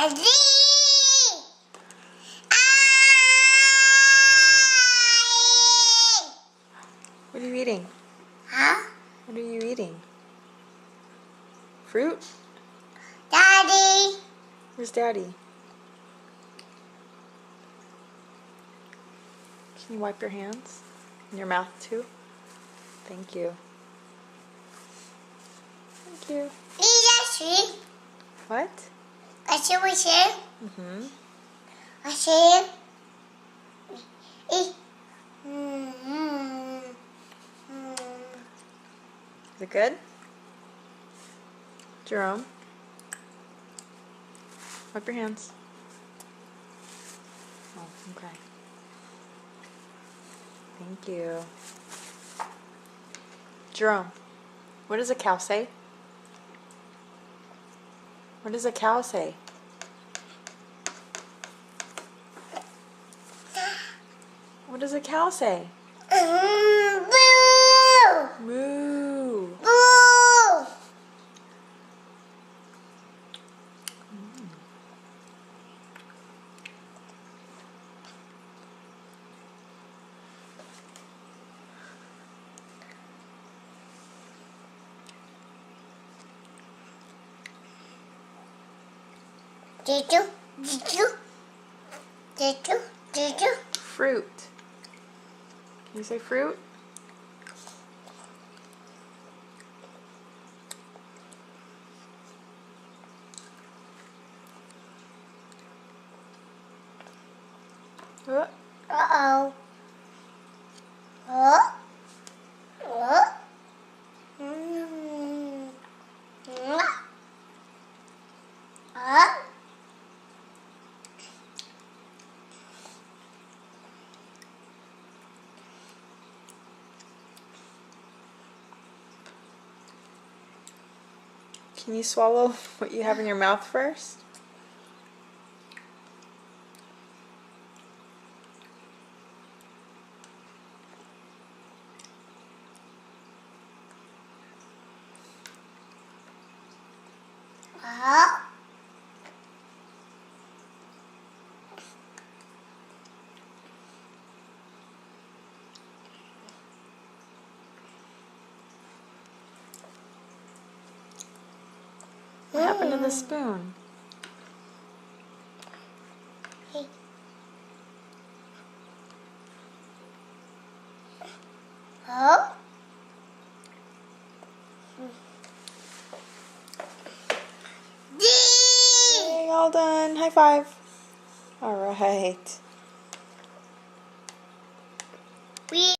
What are you eating? Huh? What are you eating? Fruit? Daddy. Where's Daddy? Can you wipe your hands? And your mouth too? Thank you. Thank you. What? Mm-hmm. Is it good? Jerome? Wipe your hands. Oh, okay. Thank you. Jerome, what does a cow say? What does a cow say? What does a cow say? Boo! Moo. Boo! Did you? Fruit. Can you say fruit? Uh-oh. Can you swallow what you have in your mouth first? What happened to the spoon? Yay, all done. High five. All right.